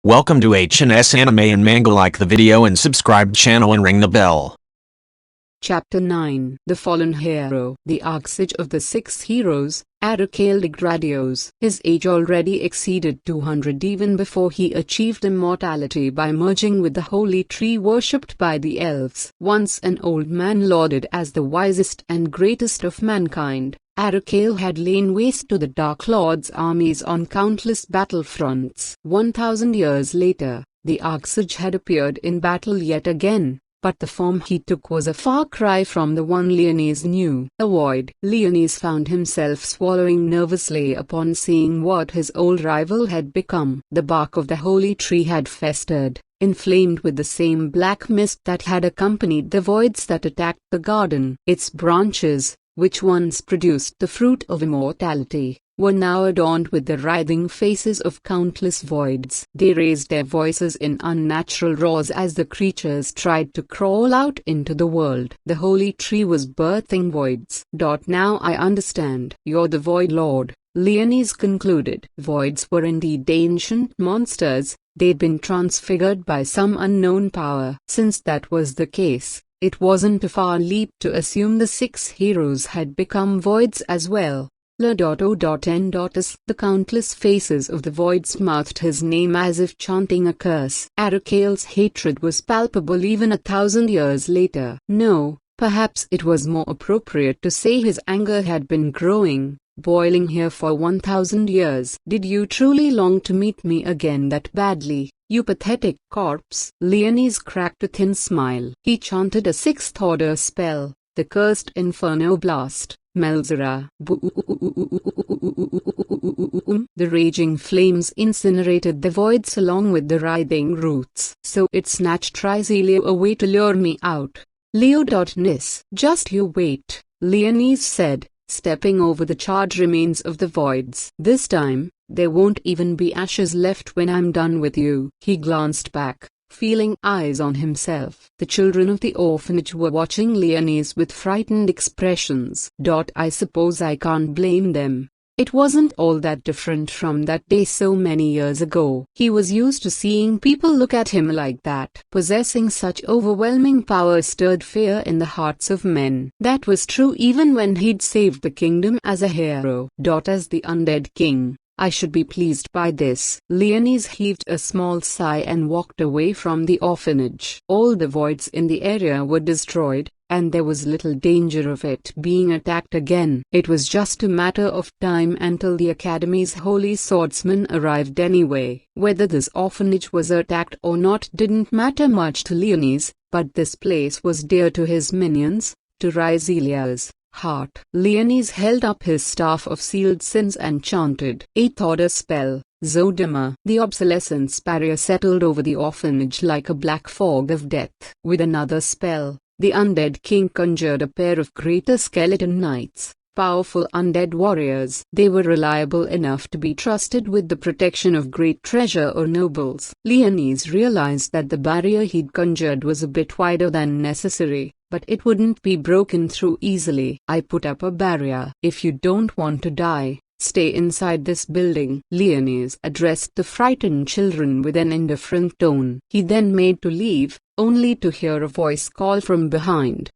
Welcome to HNS Anime and Manga. Like the video and subscribe channel and ring the bell. Chapter 9 The Fallen Hero. The Arc-Sage of the Six Heroes, Aracale de Gradios. His age already exceeded 200 even before he achieved immortality by merging with the holy tree worshipped by the elves. Once an old man lauded as the wisest and greatest of mankind, Aracale had lain waste to the Dark Lord's armies on countless battlefronts. 1,000 years later, the Arc-Sage had appeared in battle yet again. But the form he took was a far cry from the one Leonis knew. Avoid. Leonis found himself swallowing nervously upon seeing what his old rival had become. The bark of the holy tree had festered, inflamed with the same black mist that had accompanied the voids that attacked the garden. Its branches, which once produced the fruit of immortality, were now adorned with the writhing faces of countless voids. They raised their voices in unnatural roars as the creatures tried to crawl out into the world. The holy tree was birthing voids. Now I understand. You're the Void Lord, Leonis concluded. Voids were indeed ancient monsters. They'd been transfigured by some unknown power. Since that was the case, it wasn't a far leap to assume the six heroes had become voids as well. As the countless faces of the voids mouthed his name as if chanting a curse. Aracale's hatred was palpable even 1,000 years later. No, perhaps it was more appropriate to say his anger had been growing, boiling here for 1,000 years. Did you truly long to meet me again that badly, you pathetic corpse? Leonis cracked a thin smile. He chanted a sixth-order spell, the cursed Inferno Blast. Melzera. The raging flames incinerated the voids along with the writhing roots. So it snatched Rizelia away to lure me out. Leo.nis. Just you wait, Leonis said, stepping over the charred remains of the voids. This time, there won't even be ashes left when I'm done with you. He glanced back, feeling eyes on himself. The children of the orphanage were watching Leonis with frightened expressions. I suppose I can't blame them. It wasn't all that different from that day so many years ago. He was used to seeing people look at him like that. Possessing such overwhelming power stirred fear in the hearts of men. That was true even when he'd saved the kingdom as a hero. As the undead king, I should be pleased by this. Leonis heaved a small sigh and walked away from the orphanage. All the voids in the area were destroyed, and there was little danger of it being attacked again. It was just a matter of time until the Academy's holy swordsman arrived anyway. Whether this orphanage was attacked or not didn't matter much to Leonis, but this place was dear to his minions, to Rizelia's heart. Leonis held up his staff of sealed sins and chanted. Eighth order spell, Zodima. The obsolescence barrier settled over the orphanage like a black fog of death. With another spell, the undead king conjured a pair of greater skeleton knights, powerful undead warriors. They were reliable enough to be trusted with the protection of great treasure or nobles. Leonis realized that the barrier he'd conjured was a bit wider than necessary, but it wouldn't be broken through easily. I put up a barrier. If you don't want to die, stay inside this building. Leonis addressed the frightened children with an indifferent tone. He then made to leave, only to hear a voice call from behind.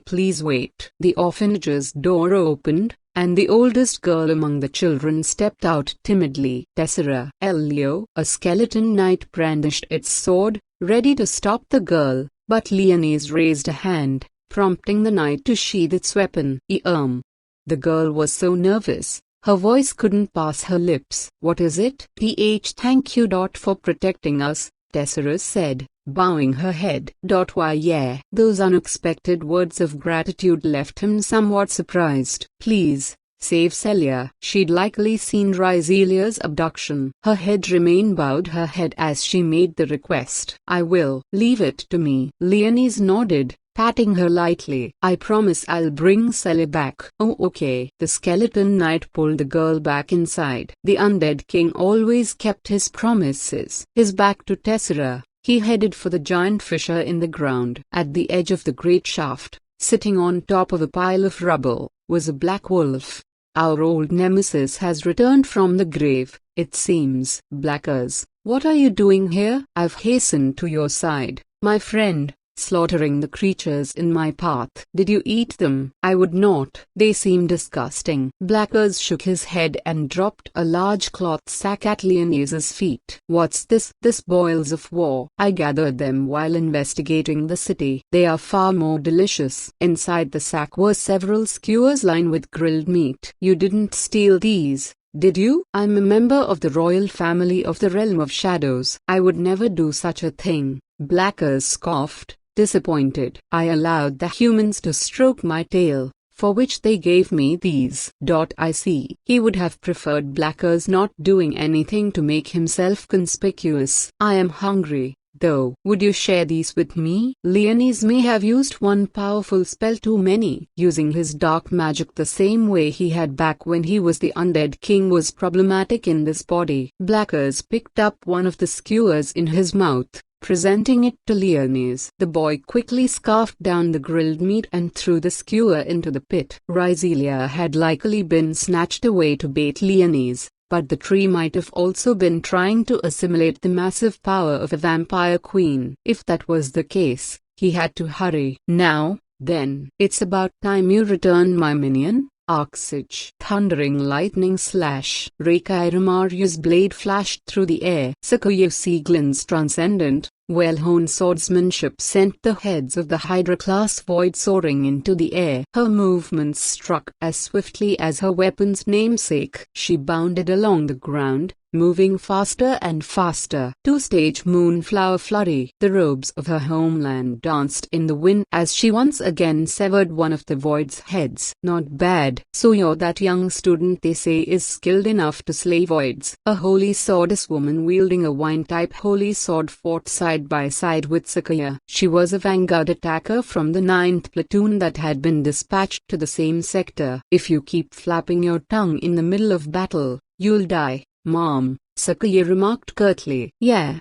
Please wait. The orphanage's door opened, and the oldest girl among the children stepped out timidly. Tessera. Elio. A skeleton knight brandished its sword, ready to stop the girl, but Leonis raised a hand, prompting the knight to sheath its weapon. The girl was so nervous, her voice couldn't pass her lips. What is it? Thank you. For protecting us, Tessera said, bowing her head. Why yeah. Those unexpected words of gratitude left him somewhat surprised. Please, save Celia. She'd likely seen Rizelia's abduction. Her head remained bowed her head as she made the request. I will. Leave it to me. Leonis nodded, patting her lightly. I promise I'll bring Celia back. Oh okay. The skeleton knight pulled the girl back inside. The undead king always kept his promises. His back to Tessera, he headed for the giant fissure in the ground. At the edge of the great shaft, sitting on top of a pile of rubble, was a black wolf. Our old nemesis has returned from the grave, it seems. Blackers, What are you doing here? I've hastened to your side, my friend, slaughtering the creatures in my path. Did you eat them? I would not. They seem disgusting. Blackers shook his head and dropped a large cloth sack at Leonie's feet. What's this? The spoils of war. I gathered them while investigating the city. They are far more delicious. Inside the sack were several skewers lined with grilled meat. You didn't steal these, did you? I'm a member of the royal family of the Realm of Shadows. I would never do such a thing. Blackers scoffed, disappointed. I allowed the humans to stroke my tail, for which they gave me these. I see. He would have preferred Blackers not doing anything to make himself conspicuous. I am hungry, though. Would you share these with me? Leonis may have used one powerful spell too many. Using his dark magic the same way he had back when he was the undead king was problematic in this body. Blackers picked up one of the skewers in his mouth, presenting it to Leonis. The boy quickly scarfed down the grilled meat and threw the skewer into the pit. Rizelia had likely been snatched away to bait Leonis, but the tree might have also been trying to assimilate the massive power of a vampire queen. If that was the case, he had to hurry. Now, then, it's about time you returned my minion. Arksage. Thundering lightning slash. Reikairumaru's blade flashed through the air. Sakuya Sieglin's transcendent, well-honed swordsmanship sent the heads of the Hydra-class void soaring into the air. Her movements struck as swiftly as her weapon's namesake. She bounded along the ground, moving faster and faster. Two-stage moonflower flurry. The robes of her homeland danced in the wind as she once again severed one of the void's heads. Not bad. So you're that young student they say is skilled enough to slay voids. A holy swordess woman wielding a wine-type holy sword fought side by side with Sakuya. She was a vanguard attacker from the 9th platoon that had been dispatched to the same sector. If you keep flapping your tongue in the middle of battle, you'll die, Mom, Sakuya remarked curtly. Yeah,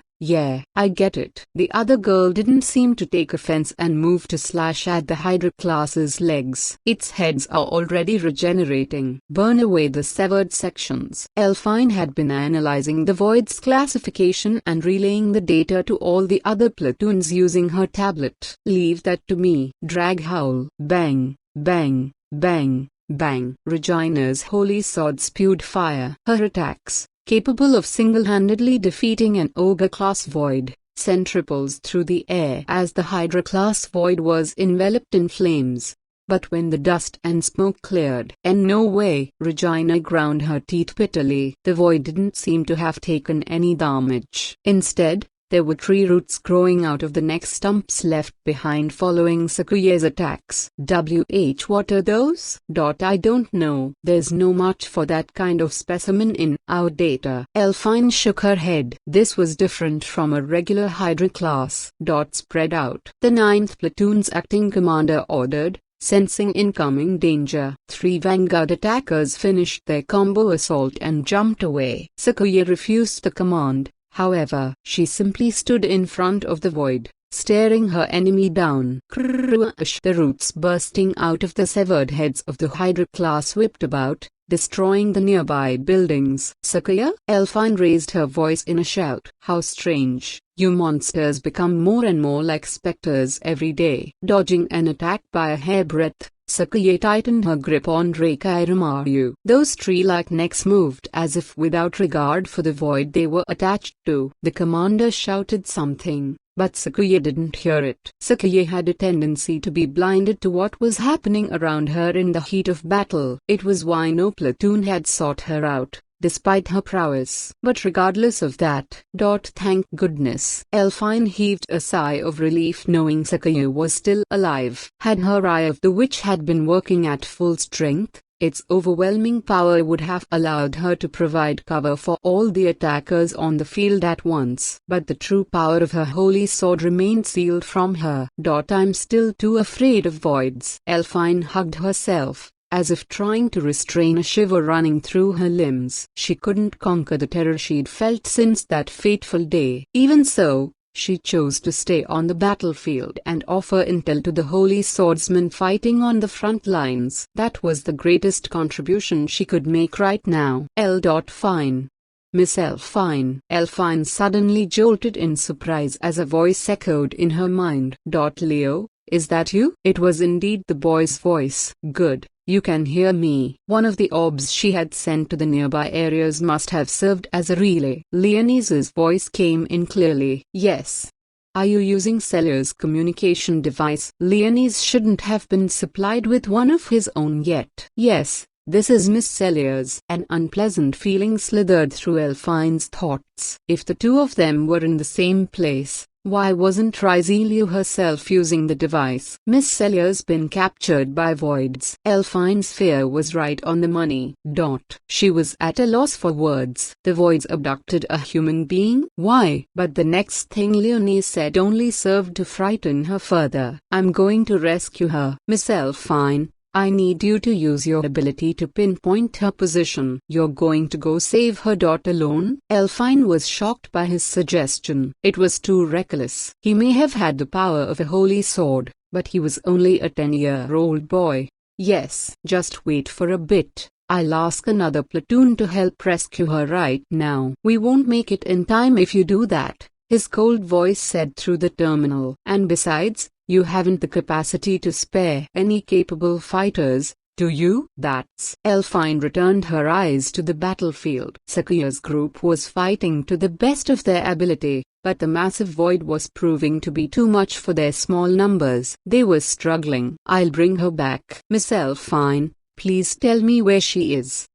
I get it. The other girl didn't seem to take offense and moved to slash at the Hydra class's legs. Its heads are already regenerating. Burn away the severed sections. Elfine had been analyzing the void's classification and relaying the data to all the other platoons using her tablet. Leave that to me. Drag howl. Bang, bang, bang, bang. Regina's holy sword spewed fire. Her attacks, capable of single-handedly defeating an ogre-class void, sent ripples through the air as the Hydra-class void was enveloped in flames. But when the dust and smoke cleared, "And no way," Regina ground her teeth bitterly. The void didn't seem to have taken any damage. Instead, there were tree roots growing out of the neck stumps left behind following Sakuya's attacks. What are those? I don't know. There's no match for that kind of specimen in our data. Elfine shook her head. This was different from a regular Hydra class. Spread out. The 9th platoon's acting commander ordered, sensing incoming danger. 3 vanguard attackers finished their combo assault and jumped away. Sakuya refused the command. However, she simply stood in front of the void, staring her enemy down. The roots bursting out of the severed heads of the Hydra class whipped about, destroying the nearby buildings. Sakuya? Elfine raised her voice in a shout. How strange. You monsters become more and more like specters every day. Dodging an attack by a hairbreadth, Sakuya tightened her grip on Reikairumaru. Those tree-like necks moved as if without regard for the void they were attached to. The commander shouted something, but Sakuya didn't hear it. Sakuya had a tendency to be blinded to what was happening around her in the heat of battle. It was why no platoon had sought her out, despite her prowess. But regardless of that, thank goodness. Elfine heaved a sigh of relief knowing Sakuya was still alive. Had her Eye of the Witch had been working at full strength, its overwhelming power would have allowed her to provide cover for all the attackers on the field at once. But the true power of her holy sword remained sealed from her. I'm still too afraid of voids. Elfine hugged herself, as if trying to restrain a shiver running through her limbs. She couldn't conquer the terror she'd felt since that fateful day. Even so, she chose to stay on the battlefield and offer intel to the holy swordsmen fighting on the front lines. That was the greatest contribution she could make right now. Fine. Miss Elfine. Elfine suddenly jolted in surprise as a voice echoed in her mind. Leo, is that you? It was indeed the boy's voice. Good. You can hear me. One of the orbs she had sent to the nearby areas must have served as a relay. Leonie's voice came in clearly. Yes. Are you using Celia's communication device? Leonie's shouldn't have been supplied with one of his own yet. Yes, this is Miss Celia's. An unpleasant feeling slithered through Elfine's thoughts. If the two of them were in the same place, why wasn't Rizelio herself using the device? Miss Celia's been captured by voids. Elfine's fear was right on the money. She was at a loss for words. The voids abducted a human being? Why? But the next thing Leonie said only served to frighten her further. I'm going to rescue her. Miss Elfine, I need you to use your ability to pinpoint her position. You're going to go save her alone? Elfine was shocked by his suggestion. It was too reckless. He may have had the power of a holy sword, but he was only a 10-year-old boy. Yes, just wait for a bit. I'll ask another platoon to help rescue her right now. We won't make it in time if you do that, his cold voice said through the terminal. And besides, you haven't the capacity to spare any capable fighters, do you? That's. Elfine returned her eyes to the battlefield. Sakuya's group was fighting to the best of their ability, but the massive void was proving to be too much for their small numbers. They were struggling. I'll bring her back. Miss Elfine, please tell me where she is.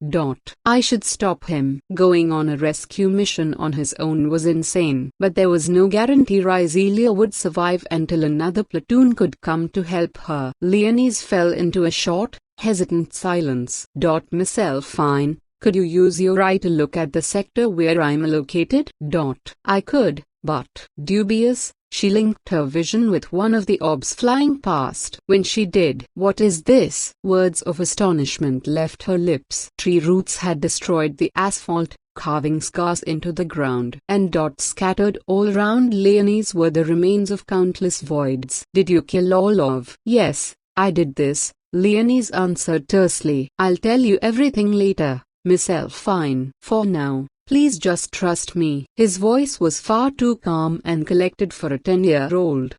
I should stop him. Going on a rescue mission on his own was insane. But there was no guarantee Rizelia would survive until another platoon could come to help her. Leonie's fell into a short, hesitant silence. Miss Elfine, could you use your eye to look at the sector where I'm located? I could, but, dubious, she linked her vision with one of the orbs flying past. When she did, what is this? Words of astonishment left her lips. Tree roots had destroyed the asphalt, carving scars into the ground. And scattered all around Leonie's were the remains of countless voids. Did you kill all of? Yes, I did this, Leonie's answered tersely. I'll tell you everything later, Miss Elfine. For now, please just trust me. His voice was far too calm and collected for a 10-year-old.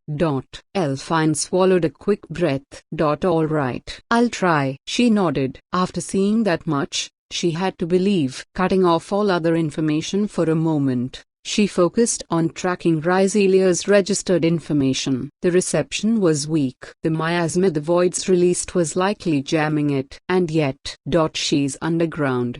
Elfine swallowed a quick breath. All right, I'll try. She nodded. After seeing that much, she had to believe. Cutting off all other information for a moment, she focused on tracking Rizelia's registered information. The reception was weak. The miasma the voids released was likely jamming it. And yet, she's underground.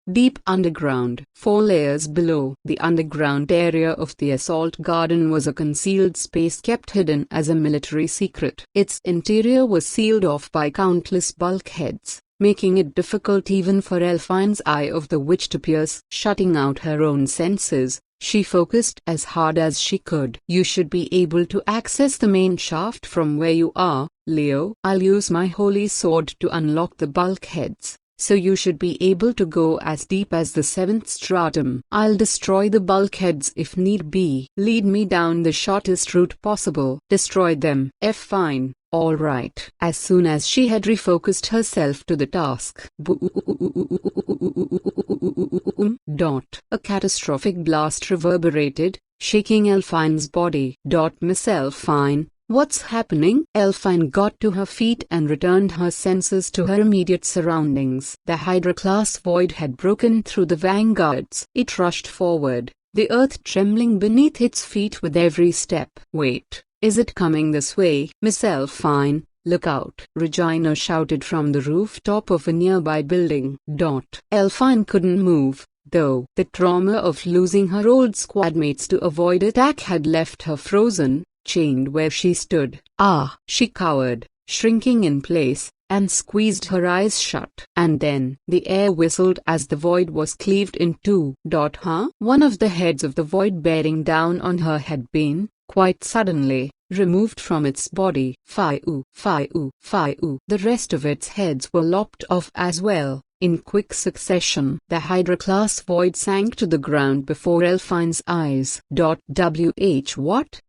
Deep underground, 4 layers below. The underground area of the assault garden was a concealed space kept hidden as a military secret. Its interior was sealed off by countless bulkheads, making it difficult even for Elfine's eye of the witch to pierce. Shutting out her own senses, she focused as hard as she could. You should be able to access the main shaft from where you are, Leo. I'll use my holy sword to unlock the bulkheads, so you should be able to go as deep as the 7th stratum. I'll destroy the bulkheads if need be. Lead me down the shortest route possible. Destroy them. Fine. All right. As soon as she had refocused herself to the task, a catastrophic blast reverberated, shaking Elfine's body. Miss Elfine, what's happening? Elfine got to her feet and returned her senses to her immediate surroundings. The Hydra-class void had broken through the vanguards. It rushed forward, the earth trembling beneath its feet with every step. Wait, is it coming this way? Miss Elfine, look out! Regina shouted from the rooftop of a nearby building. Elfine couldn't move, though. The trauma of losing her old squadmates to a void attack had left her frozen, chained where she stood. She cowered, shrinking in place, and squeezed her eyes shut. And then, the air whistled as the void was cleaved in two. One of the heads of the void bearing down on her had been, quite suddenly, removed from its body. Fie-oo. The rest of its heads were lopped off as well. In quick succession, the Hydra-class void sank to the ground before Elfine's eyes. What?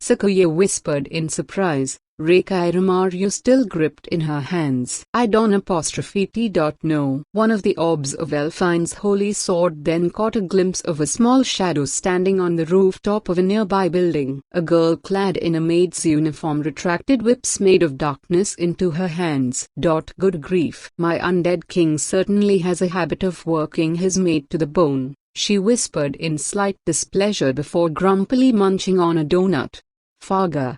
Sakuya whispered in surprise, Rekairam are you still gripped in her hands? I don't apostrophe T. No. One of the orbs of Elfine's holy sword then caught a glimpse of a small shadow standing on the rooftop of a nearby building. A girl clad in a maid's uniform retracted whips made of darkness into her hands. Good grief. My undead king certainly has a habit of working his mate to the bone, she whispered in slight displeasure before grumpily munching on a donut. Faga.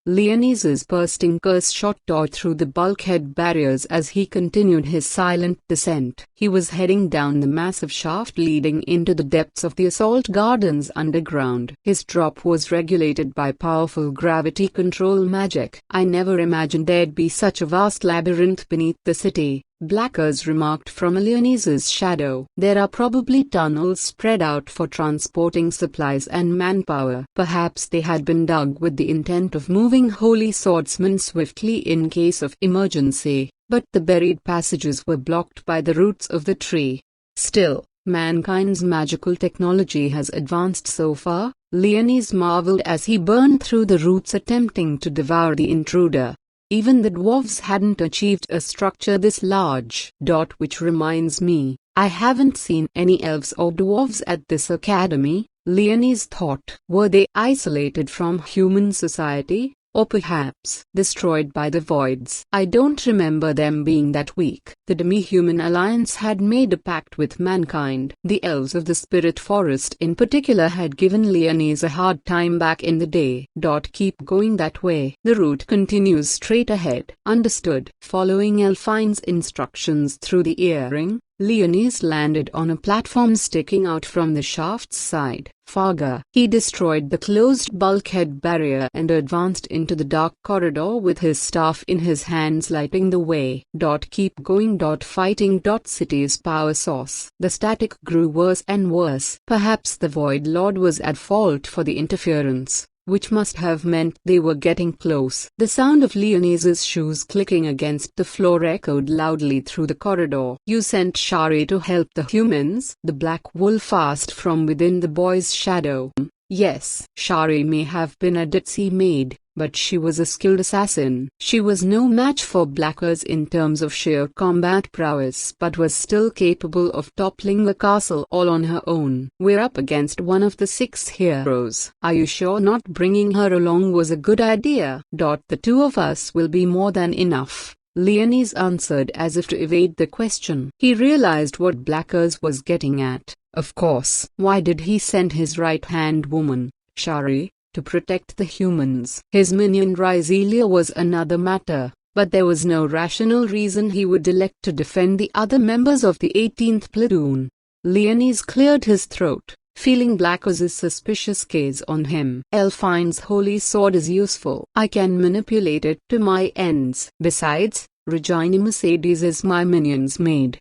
Leonie's bursting curse shot tore through the bulkhead barriers as he continued his silent descent. He was heading down the massive shaft leading into the depths of the assault gardens underground. His drop was regulated by powerful gravity control magic. I never imagined there'd be such a vast labyrinth beneath the city, Blackers remarked from Leonie's shadow. There are probably tunnels spread out for transporting supplies and manpower. Perhaps they had been dug with the intent of moving holy swordsmen swiftly in case of emergency, but the buried passages were blocked by the roots of the tree. Still, mankind's magical technology has advanced so far, Leonie's marveled as he burned through the roots attempting to devour the intruder. Even the dwarves hadn't achieved a structure this large. Which reminds me, I haven't seen any elves or dwarves at this academy, Leonie's thought. Were they isolated from human society, or perhaps destroyed by the voids? I don't remember them being that weak. The demi-human alliance had made a pact with mankind. The elves of the spirit forest in particular had given Leonie's a hard time back in the day. Keep going that way. The route continues straight ahead. Understood. Following Elfine's instructions through the earring, Leonie's landed on a platform sticking out from the shaft's side. Faga. He destroyed the closed bulkhead barrier and advanced into the dark corridor with his staff in his hands, lighting the way. Keep going. Fighting. City's power source. The static grew worse and worse. Perhaps the Void Lord was at fault for the interference, which must have meant they were getting close. The sound of Leonie's shoes clicking against the floor echoed loudly through the corridor. You sent Shari to help the humans? The Black Wolf asked from within the boy's shadow. Yes, Shari may have been a ditzy maid, but she was a skilled assassin. She was no match for Blackers in terms of sheer combat prowess, but was still capable of toppling a castle all on her own. We're up against one of the 6 heroes. Are you sure not bringing her along was a good idea? The 2 of us will be more than enough, Leonie's answered as if to evade the question. He realized what Blackers was getting at. Of course. Why did he send his right-hand woman, Shari, to protect the humans? His minion Rizelia was another matter, but there was no rational reason he would elect to defend the other members of the 18th platoon. Leonie's cleared his throat, feeling Blackers' suspicious gaze on him. Elfine's holy sword is useful. I can manipulate it to my ends. Besides, Regina Mercedes is my minion's maid.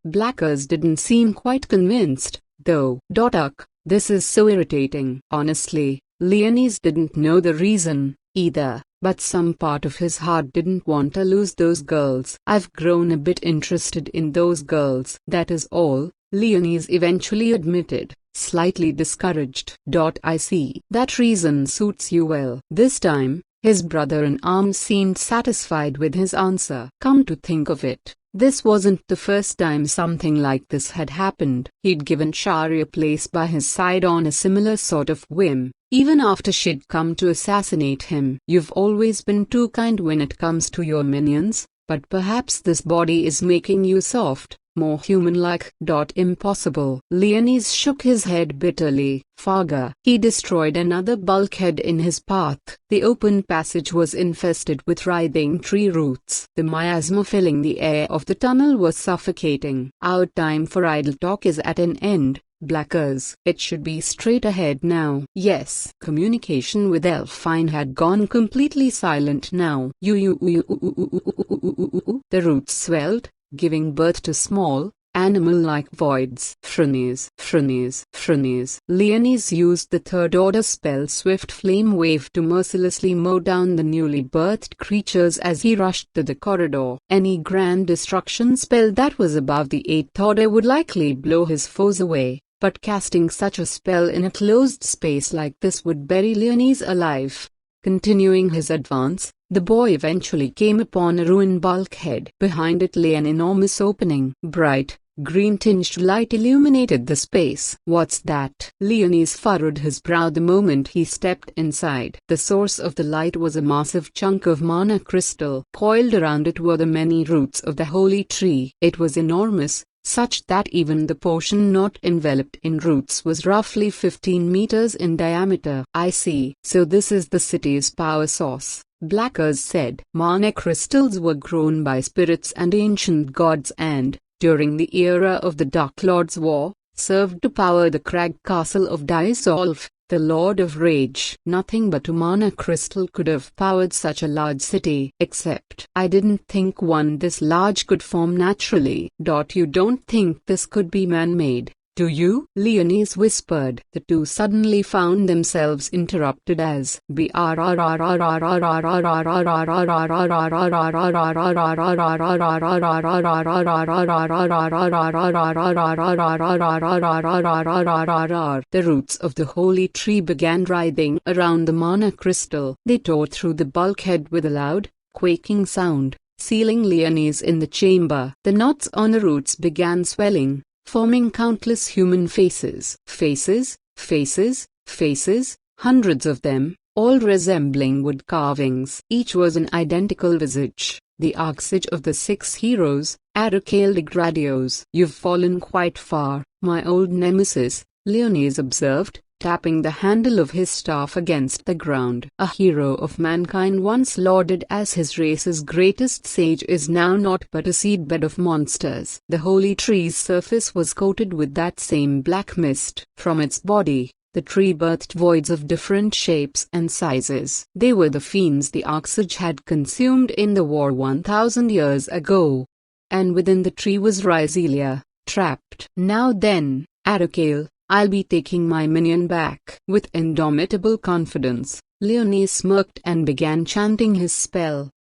Blackers didn't seem quite convinced, though. This is so irritating. Honestly, Leonie's didn't know the reason, either, but some part of his heart didn't want to lose those girls. I've grown a bit interested in those girls. That is all, Leonie's eventually admitted, slightly discouraged. I see. That reason suits you well. This time, his brother-in-arms seemed satisfied with his answer. Come to think of it, this wasn't the first time something like this had happened. He'd given Shari a place by his side on a similar sort of whim, even after she'd come to assassinate him. You've always been too kind when it comes to your minions, but perhaps this body is making you soft, more human-like. Impossible. Leonie's shook his head bitterly. Faga. He destroyed another bulkhead in his path. The open passage was infested with writhing tree roots. The miasma filling the air of the tunnel was suffocating. Our time for idle talk is at an end, Blackers. It should be straight ahead now. Yes. Communication with Elfine had gone completely silent now. The roots swelled, giving birth to small, animal-like voids. Frenemies. Leonie's used the third-order spell Swift Flame Wave to mercilessly mow down the newly birthed creatures as he rushed to the corridor. Any grand destruction spell that was above the 8th order would likely blow his foes away, but casting such a spell in a closed space like this would bury Leonie's alive. Continuing his advance, the boy eventually came upon a ruined bulkhead. Behind it lay an enormous opening. Bright, green-tinged light illuminated the space. "What's that?" Leonis furrowed his brow the moment he stepped inside. The source of the light was a massive chunk of mana crystal. Coiled around it were the many roots of the holy tree. It was enormous, such that even the portion not enveloped in roots was roughly 15 meters in diameter. "I see. So this is the city's power source," Blackers said. "Mana crystals were grown by spirits and ancient gods and, during the era of the Dark Lord's War, served to power the crag castle of Disolve, the Lord of Rage. Nothing but a mana crystal could have powered such a large city. Except I didn't think one this large could form naturally. You don't think this could be man-made, do you?" Leonis whispered. The two suddenly found themselves interrupted as the roots of the holy tree began writhing around the mana crystal. They tore through the bulkhead with a loud, quaking sound, sealing Leonis in the chamber. The knots on the roots began swelling, forming countless human faces. Faces, hundreds of them, all resembling wood carvings. Each was an identical visage, the archsage of the 6 heroes, Aracale de Gradios. "You've fallen quite far, my old nemesis," Leonis observed, tapping the handle of his staff against the ground. "A hero of mankind once lauded as his race's greatest sage is now naught but a seedbed of monsters." The holy tree's surface was coated with that same black mist. From its body, the tree birthed voids of different shapes and sizes. They were the fiends the archsage had consumed in the war 1,000 years ago. And within the tree was Rizelia, trapped. "Now then, Aracale, I'll be taking my minion back." With indomitable confidence, Leonis smirked and began chanting his spell.